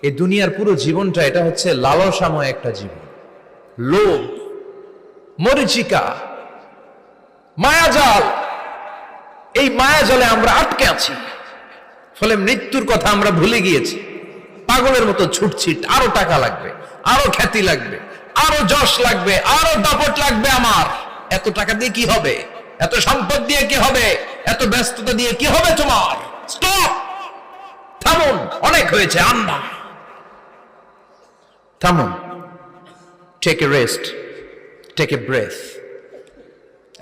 এই দুনিয়ার পুরো জীবনটা এটা হচ্ছে লালসাময় একটা জীবন। লোভ, মরিচিকা, মায়াজাল, এই মায়াজালে আমরা আটকে আছি। ফলে মৃত্যুর কথা আমরা ভুলে গিয়েছি। পাগলের মতো ছুটছিট, আরো টাকা লাগবে, আরো খ্যাতি লাগবে, আরো যশ লাগবে, আরো দাপট লাগবে। আমার এত টাকা দিয়ে কি হবে? এত সম্পদ দিয়ে কি হবে? এত ব্যস্ততা দিয়ে কি হবে তোমার? স্টপ, থামুন, অনেক হয়েছে। আন্না, থামুন, take a rest, take a breath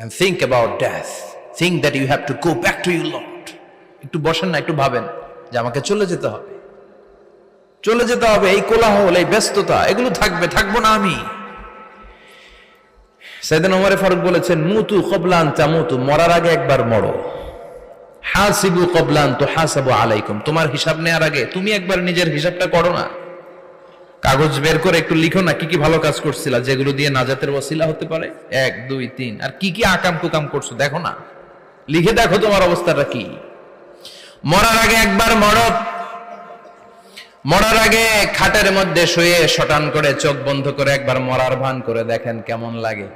and think about death. Think that you have to go back to your Lord. একটু বসেন না, একটু ভাবেন যে আমাকে চলে যেতে হবে, চলে যেতে হবে। এই কোলাহল, এই ব্যস্ততা, এগুলো থাকবে, থাকবো না আমি। সাইয়েদনা ওমর ফারুক বলেছেন, মুতু ক্বাবলা আন তামুতু, মরার আগে একবার মরো। হাসিবু ক্বাবলা আন তুহাসাবু আলাইকুম, তোমার হিসাব নেওয়ার আগে তুমি একবার নিজের হিসাবটা করো না। কাগজ বের করে একটু লিখো না কি কি ভালো কাজ করছিলা, যেগুলো দিয়ে নাজাতের ওসিলা হতে পারে। 1 2 3, আর কি কি আকাম কুকাম করছো দেখো না, লিখে দেখো তোমার অবস্থাটা কি। মরার আগে একবার মরো। মরার আগে খাটের মধ্যে শুয়ে শটান করে চোখ বন্ধ করে একবার মরার ভান করে দেখেন কেমন লাগে।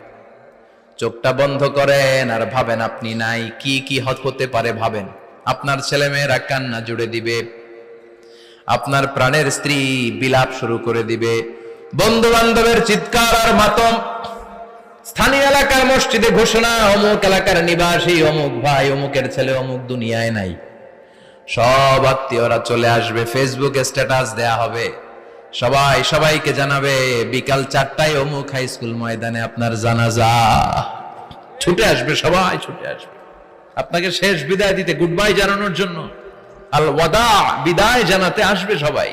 চোখটা বন্ধ করেন আর ভাবেন আপনি নাই, কি কি হতে পারে ভাবেন। আপনার ছেলে মেয়েরা কান্না জুড়ে দিবে, আপনার প্রাণের স্ত্রী বিলাপ শুরু করে দিবে, বন্ধু বান্ধবের চিৎকার আর মাতম, স্থানীয় এলাকার মসজিদে ঘোষণা, অমুক এলাকার নিবাসী অমুক ভাই অমুকের ছেলে অমুক দুনিয়ায় নাই। সব আত্মীয়রা চলে আসবে, ফেসবুকে স্ট্যাটাস দেয়া হবে, সবাই সবাইকে জানাবে বিকাল 4টায় অমুক হাই স্কুল ময়দানে আপনার জানাজা। ছুটে আসবে, সবাই ছুটে আসবে আপনাকে শেষ বিদায় দিতে, গুড বাই জানানোর জন্য, আল ওয়াদা, বিদায় জানাতে আসবে সবাই।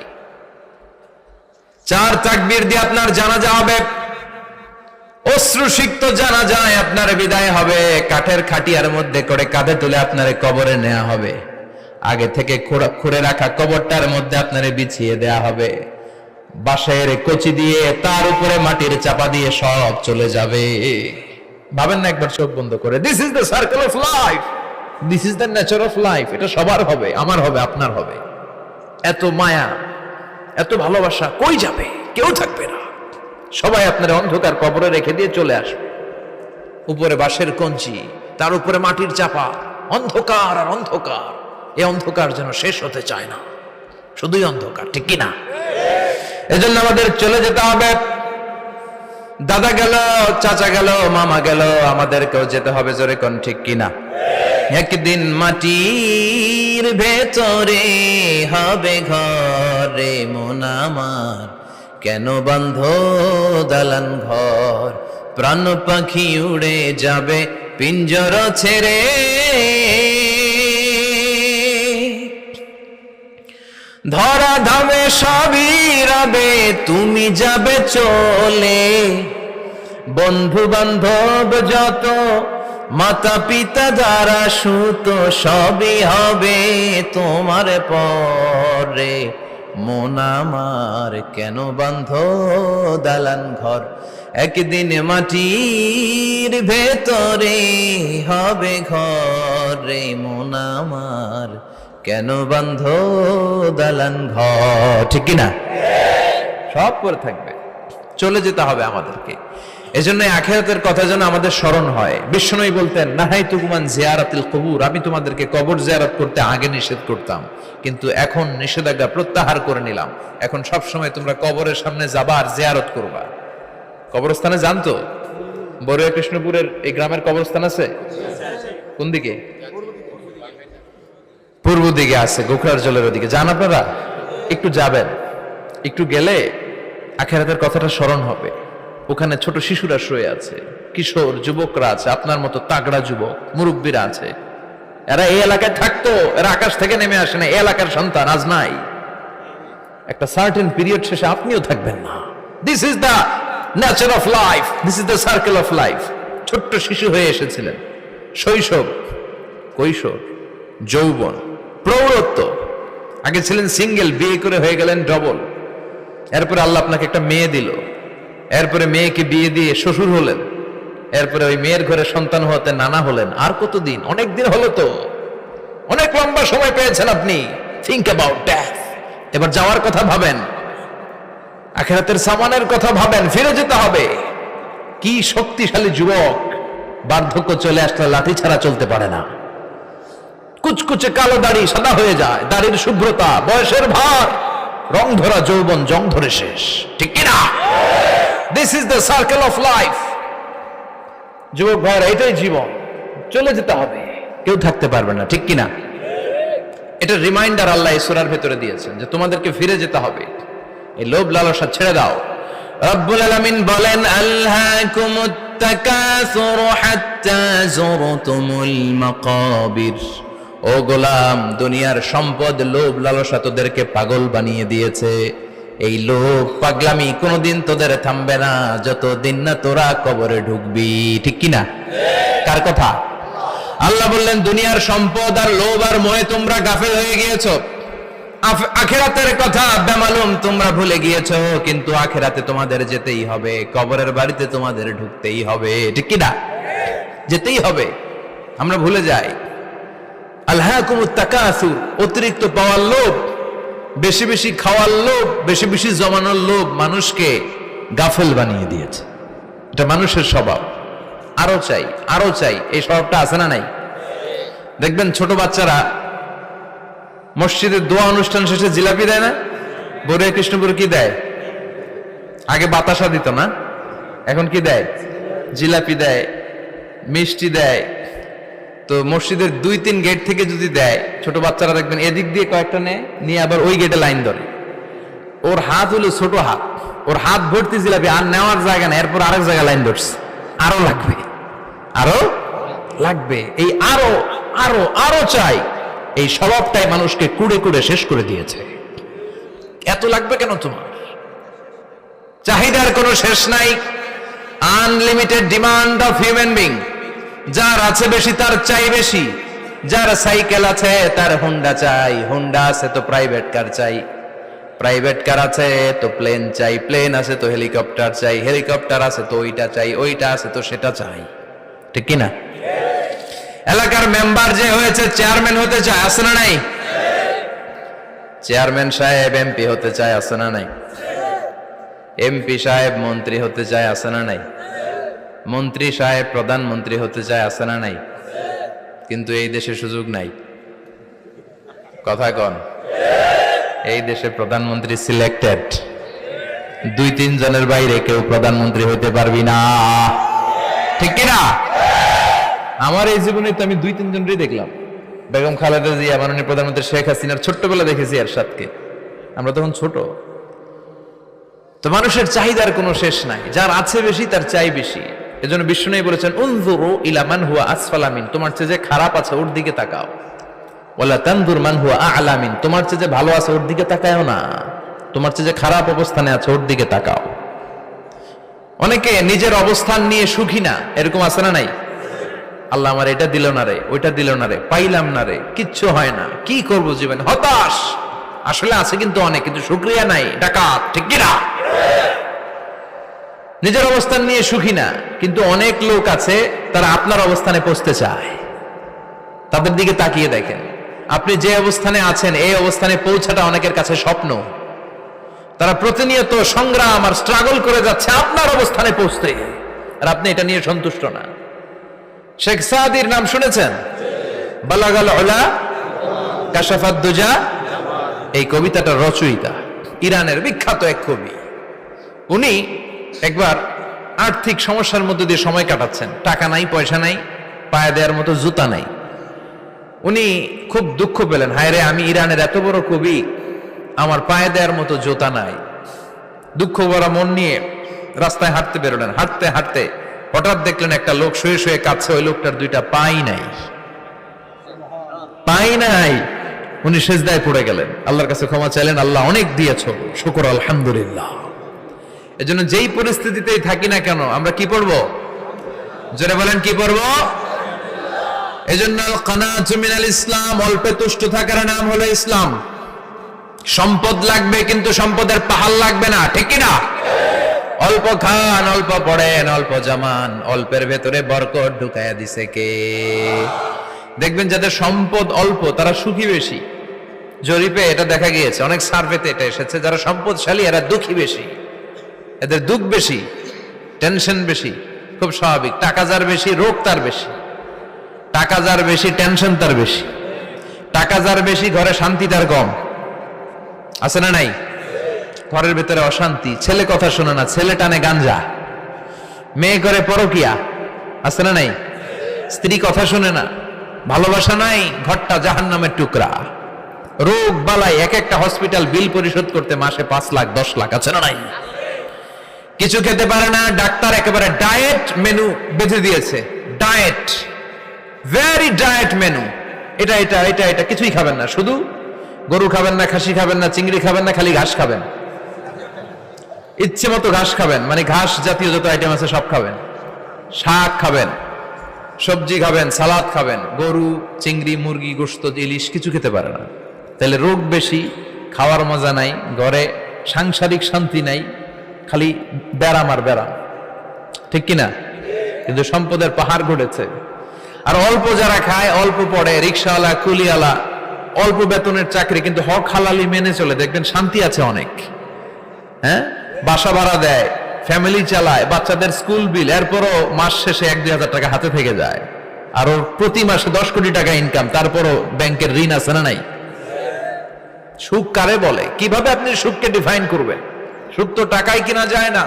4 তাকবীর দিয়ে আপনার জানাজা হবে, অশ্রুসিক্ত জানাজায় আপনার বিদায় হবে। কাঠের খাটিয়ার মধ্যে করে কাঁধে তুলে আপনার কবরে নেওয়া হবে। আগে থেকে খুঁড়ে রাখা কবরটার মধ্যে আপনারে বিছিয়ে দেয়া হবে। বাঁশের কচি দিয়ে তার উপরে মাটির চাপা দিয়ে সব চলে যাবে। ভাবেন না একবার চোখ বন্ধ করে, this is the circle of life, this is the nature of life. এটা সবার হবে, আমার হবে, আপনার হবে। এত মায়া, এত ভালোবাসা কই যাবে? কেউ থাকবে না, সবাই আপনার অন্ধকার কবরে রেখে দিয়ে চলে আসবে। উপরে বাঁশের কঞ্চি, তার উপরে মাটির চাপা, অন্ধকার আর অন্ধকার। এই অন্ধকার যেন শেষ হতে চায় না, শুধুই অন্ধকার, ঠিক কিনা? এজন্য আমাদের চলে যেতে হবে। দাদা গেল, চাচা গেল, মামা গেল, আমাদেরকেও যেতে হবে, জোরে কোন ঠিক কিনা? একদিন মাটির ভেতরে হবে ঘরে মন আমার, কেন বন্ধ দালান ঘর, প্রাণ পাখি উড়ে যাবে পিঞ্জর ছেড়ে। ধরা ধামে সবই রবে, তুমি যাবে চলে। বন্ধু বান্ধব যত, মাতা পিতা যারা সুত, সবই হবে তোমার পরে। মন আমার কেন বন্ধ দালান ঘর, একদিন মাটির ভেতরে হবে ঘরে মন আমার, কেন বন্ধ দালান ঘর, ঠিক কিনা? সব করে থাকবে, চলে যেতে হবে আমাদেরকে। এজন্য আখিরাতের কথা যেন আমাদের স্মরণ হয়। বিশ্বনবী বলতেন, নাহাইতুকুমান জিয়ারাতিল কবুর, আমি তোমাদেরকে কবর জিয়ারত করতে আগে নিষেধ করতাম, কিন্তু এখন নিষেধাজ্ঞা প্রত্যাহার করে নিলাম। এখন সব সময় তোমরা কবরের সামনে যাবা আর জিয়ারত করবা। কবরস্থানে জানতো বড়ুয়া কৃষ্ণপুরের এই গ্রামের কবরস্থান আছে কোন দিকে? পূর্ব দিকে আছে, গোখরার জলের ওদিকে। যান আপনারা, একটু যাবেন, একটু গেলে আখিরাতের কথাটা স্মরণ হবে। ওখানে ছোট শিশুরা শুয়ে আছে, কিশোর যুবকরা আছে, আপনার মতো তাগড়া যুবক মুরব্বীরা আছে। এরা এই এলাকায় থাকতো, এরা আকাশ থেকে নেমে আসে না, এই এলাকার সন্তান, আজ নাই। একটা সার্টেন পিরিয়ড শেষে আপনিও থাকবেন না। This is the nature of life, this is the circle of life. ছোট্ট শিশু হয়ে এসেছিলেন, শৈশব, কৈশোর, যৌবন, প্রৌঢ়ত্ব। আগে ছিলেন সিঙ্গেল, বিয়ে করে হয়ে গেলেন ডবল। এরপরে আল্লাহ আপনাকে একটা মেয়ে দিল, এরপরে মেয়েকে বিয়ে দিয়ে শ্বশুর হলেন, এরপরে ওই মেয়ের ঘরে সন্তান হতে নানা হলেন। আর কতদিন? অনেক দিন হলো তো, অনেক লম্বা সময় পেয়েছেন আপনি। Think about death. এবার যাওয়ার কথা ভাবেন। আখিরাতের সামানের কথা ভাবেন, ফিরে যেতে হবে। কি শক্তিশালী যুবক, বার্ধক্য চলে আসলে লাঠি ছাড়া চলতে পারে না। কুচকুচে কালো দাড়ি সাদা হয়ে যায়, দাড়ির শুভ্রতা, বয়সের ভার, রং ধরা যৌবন জং ধরে শেষ, ঠিক কিনা? This is the circle of life. যুবক ভাইরা, এটাই জীবন, চলে যেতে হবে, কেউ থাকতে পারবে না, ঠিক কিনা? এটা রিমাইন্ডার আল্লাহ এই সূরার ভেতরে দিয়েছেন যে তোমাদেরকে ফিরে যেতে হবে, এই লোভ লালসা ছেড়ে দাও। রব্বুল আলামিন বলেন, আলহাকুমুত তাকাসুর হাত্তা যুরতুমুল মাকাবির। ও গোলাম, দুনিয়ার সম্পদ, লোভ লালসা তোদেরকে পাগল বানিয়ে দিয়েছে। এই লোভ পাগলামি কোনোদিন তোদের থামবে না যতদিন না তোরা কবরে ঢুকবি, ঠিক কিনা? কার কথা? আল্লাহ বললেন, দুনিয়ার সম্পদ আর লোভ আর মোহে তোমরা গাফেল হয়ে গিয়েছো, আখিরাতের কথা বেমালুম তোমরা ভুলে গিয়েছো। কিন্তু আখিরাতে তোমাদের যেতেই হবে, কবরের বাড়িতে তোমাদের ঢুকতেই হবে, ঠিক কিনা? যেতেই হবে, আমরা ভুলে যাই। আলহাকুমুত তাকাসুর, অতিরিক্ত পাওয়ার লোভ, বেশি বেশি খাওয়ার লোভ, বেশি বেশি জমানোর লোভ মানুষকে গাফেল বানিয়ে দিয়েছে। এটা মানুষের স্বভাব, আরো চাই আরো চাই, এই স্বভাবটা আছে না নাই? দেখবেন ছোট বাচ্চারা মসজিদের দোয়া অনুষ্ঠান শেষে জিলাপি দেয় না? বড়ে কৃষ্ণপুর কি দেয়? আগে বাতাসা দিত না, এখন কি দেয়? জিলাপি দেয়, মিষ্টি দেয়। তো মসজিদের 2-3 গেট থেকে যদি দেয়, ছোট বাচ্চারা দেখবেন এদিক দিয়ে কয়েকটা নিয়ে আবার ওই গেটে লাইন ধরে। ওর হাত হলো ছোট হাত, ওর হাত ভর্তি জিলাপি, আর নেওয়ার জায়গা না, এরপর আরেক জায়গায় লাইন ধরছে, আরো লাগবে আরো লাগবে, এই আরো আরো আরো চাই, এই স্বভাবটাই মানুষকে কুড়ে কুড়ে শেষ করে দিয়েছে। এত লাগবে কেন তোমার? চাহিদার কোনো শেষ নাই, unlimited demand of human being. যার আছে বেশি তার চাই বেশি, যার সাইকেল আছে তার হুন্ডা চাই, হুন্ডা আছে তো প্রাইভেট কার চাই, প্রাইভেট কার আছে তো প্লেন চাই, প্লেন আছে তো হেলিকপ্টার চাই, হেলিকপ্টার আছে তো ওইটা চাই, ওইটা আছে তো সেটা চাই, ঠিক কিনা? এলাকার মেম্বার যে হয়েছে চেয়ারম্যান হতে চায়, আছে না নাই? চেয়ারম্যান সাহেব এমপি হতে চায়, আছে না নাই? এমপি সাহেব মন্ত্রী হতে চায়, আছে না নাই? মন্ত্রী সাহেব প্রধানমন্ত্রী হতে চায়, আছে না নাই? কিন্তু এই দেশে সুযোগ নাই, কথা কন। এই দেশে প্রধানমন্ত্রী সিলেক্টেড, 2-3 জনের বাইরে কেউ প্রধানমন্ত্রী হইতে পারবি না, ঠিক কিনা? আমার এই জীবনে তো আমি 2-3 জনই দেখলাম। বেগম খালেদা জিয়া, মাননীয় প্রধানমন্ত্রী শেখ হাসিনার ছোট্টবেলা দেখেছি এরশাদকে, আমরা তখন ছোট। তো মানুষের চাহিদার কোনো শেষ নাই, যার আছে বেশি তার চাই বেশি। এজন্য বিষ্ণু বলেছেন, উনজুরু ইলা মান হুয়া আসফালা মিন, তোমার চেয়ে যে খারাপ আছে ওর দিকে তাকাও। ওয়ালা তানজুর মান হুয়া আ'লা মিন, তোমার চেয়ে যে ভালো আছে ওর দিকে তাকায়ও না, তোমার চেয়ে যে খারাপ অবস্থানে আছে ওর দিকে তাকাও। অনেকে নিজের অবস্থান নিয়ে সুখী না, এরকম আছে না নাই? আল্লাহ আমার এটা দিল না রে, ওইটা দিল না রে, পাইলাম না রে, কিচ্ছু হয় না, কি করব জীবনে, হতাশ। আসলে আছে কিন্তু অনেক, কিন্তু শুকরিয়া নাই, ডাকাত, ঠিক কিনা? নিজের অবস্থান নিয়ে সুখী না, কিন্তু অনেক লোক আছে তারা আপনার অবস্থানে পৌঁছতে চায়। তাদের দিকে তাকিয়ে দেখেন, আপনি যে অবস্থানে আছেন এই অবস্থানে পৌঁছাটা অনেকের কাছে স্বপ্ন। তারা প্রতিনিয়ত সংগ্রাম আর স্ট্রাগল করে যাচ্ছে আপনার অবস্থানে পৌঁছতে, আর আপনি এটা নিয়ে সন্তুষ্ট না। শেখ সাদির নাম শুনেছেন? বালাগাল উলা কাশাফাত দুজা, এই কবিতাটা রচয়িতা, ইরানের বিখ্যাত এক কবি। উনি একবার আর্থিক সমস্যার মধ্যে দিয়ে সময় কাটাচ্ছেন, টাকা নাই, পয়সা নাই, পায়ে দেওয়ার মতো জুতা নাই। উনি খুব দুঃখ পেলেন, হায় রে, আমি ইরানের এত বড় কবি, আমার পায়ে দেওয়ার মতো জুতা নাই। দুঃখ ভরা মন নিয়ে রাস্তায় হাঁটতে বেরোলেন। হাঁটতে হাঁটতে হঠাৎ দেখলেন একটা লোক শুয়ে শুয়ে কাঁদছে, ওই লোকটার 2টা পাই নাই, পাই নাই। উনি সেজদায় পড়ে গেলেন, আল্লাহর কাছে ক্ষমা চাইলেন, আল্লাহ অনেক দিয়েছো, শুকর আলহামদুলিল্লাহ। এজন্য যেই পরিস্থিতিতেই থাকি না কেন আমরা কি পড়বো? জোরে বলেন, কি পড়বো? এজন্য আল কানাতু মিনাল ইসলাম, অল্পে তুষ্ট থাকার নাম হলো ইসলাম। সম্পদ লাগবে কিন্তু সম্পদের পাহাড় লাগবে না, ঠিক কিনা? অল্প খান, অল্প পড়েন, অল্প জামান, অল্পের ভেতরে বরকত ঢুকাইয়া দিছে কে? দেখবেন যাদের সম্পদ অল্প তারা সুখী বেশি। জরিপে এটা দেখা গিয়েছে, অনেক সার্ভেতে এটা এসেছে, যারা সম্পদশালী এরা দুঃখী বেশি। এদের দুঃখ বেশি, টেনশন বেশি, খুব স্বাভাবিক। টাকা যার বেশি, রোগ তার বেশি। টাকা যার বেশি, টেনশন তার বেশি। টাকা যার বেশি, ঘরে শান্তি তার কম। আছে না নাই? ঘরের ভেতরে অশান্তি, ছেলে কথা শোনে না, ছেলে টানে গাঞ্জা, মেয়ে করে পরকিয়া। আছে না নাই? স্ত্রী কথা শুনে না, ভালোবাসা নাই, ঘরটা জাহান্নামের টুকরা। রোগ বালাই, এক একটা হসপিটাল বিল পরিশোধ করতে মাসে 5 লাখ 10 লাখ। আছে না নাই? কিছু খেতে পারে না, ডাক্তার একেবারে ডায়েট মেনু বেঁধে দিয়েছে। Diet, very diet menu. এটা এটা এটা এটা কিছুই খাবেন না, শুধু গরু খাবেন না, খাসি খাবেন না, চিংড়ি খাবেন না, খালি ঘাস খাবেন। ইচ্ছে মতো ঘাস খাবেন, মানে ঘাস জাতীয় যত আইটেম আছে সব খাবেন। শাক খাবেন, সবজি খাবেন, সালাদ খাবেন। গরু, চিংড়ি, মুরগি, গোশত, ইলিশ কিছু খেতে পারে না। তাহলে রোগ বেশি, খাওয়ার মজা নাই, ঘরে সাংসারিক শান্তি নাই, খালি ব্যারাম আর ব্যারাম। ঠিক কিনা? কিন্তু সম্পদের পাহাড় ঘটেছে। আর অল্প যারা খায়, অল্প পড়ে, রিক্সাওয়ালা, কুলিওয়ালা, অল্প বেতনের চাকরি, কিন্তু হক হালালি মেনে চলে, দেখবেন শান্তি আছে অনেক। হ্যাঁ, বাসা ভাড়া দেয়, ফ্যামিলি চালায়, বাচ্চাদের স্কুল বিল, এরপরও মাস শেষে 1-2 হাজার টাকা হাতে থেকে যায়। আর ওর প্রতি মাসে 10 কোটি টাকা ইনকাম, তারপরও ব্যাংকের ঋণ আছে না নাই? সুখ কারে বলে? কিভাবে আপনি সুখকে ডিফাইন করবেন? সুখ তো টাকায় কিনা যায় না।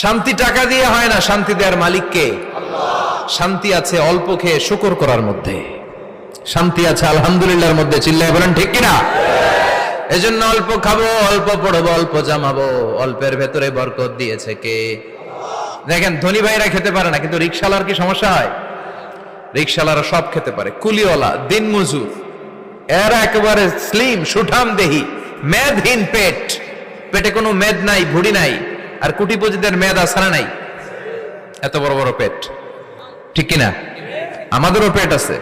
শান্তি টাকা দিয়ে হয় না, শান্তি দেওয়ার মালিক কে? শান্তি আছে অল্প খেয়ে শুকর করার মধ্যে, শান্তি আছে আলহামদুলিল্লাহর মধ্যে। চিল্লায় বলেন ঠিক কিনা? এজন্য অল্প খাবো, অল্প পড়বো, অল্প জামাবো, অল্পের ভেতরে বরকত দিয়েছে কে? দেখেন, ধনী ভাইরা খেতে পারে না, কিন্তু রিক্সাওয়ালার কি সমস্যা হয়? রিক্সাওয়ালারা সব খেতে পারে। কুলিওয়ালা, দিন মজুর, এরা একেবারে স্লিম, সুঠাম দেহি, মেদহীন পেট, পেটে কোনো মেদ নাই, ভুড়ি নাই। আর কোটিপতিদের মেদ আসারা নাই, এত বড় বড় পেট। ঠিক কিনা? আমাদেরও পেট আছে,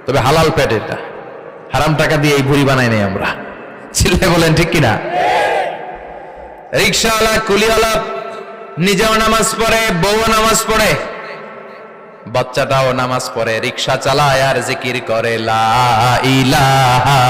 তবে হালাল পেট। এটা হারাম টাকা দিয়ে এই ভুড়ি বানাই নাই আমরা। ছেলে বলেন ঠিক কিনা? রিক্সাওয়ালা, কুলিওয়ালা নিজেও নামাজ পড়ে, বউ নামাজ পড়ে, বাচ্চাটাও নামাজ পড়ে, রিক্সা চালায় আর জিকির করে লা ইলাহা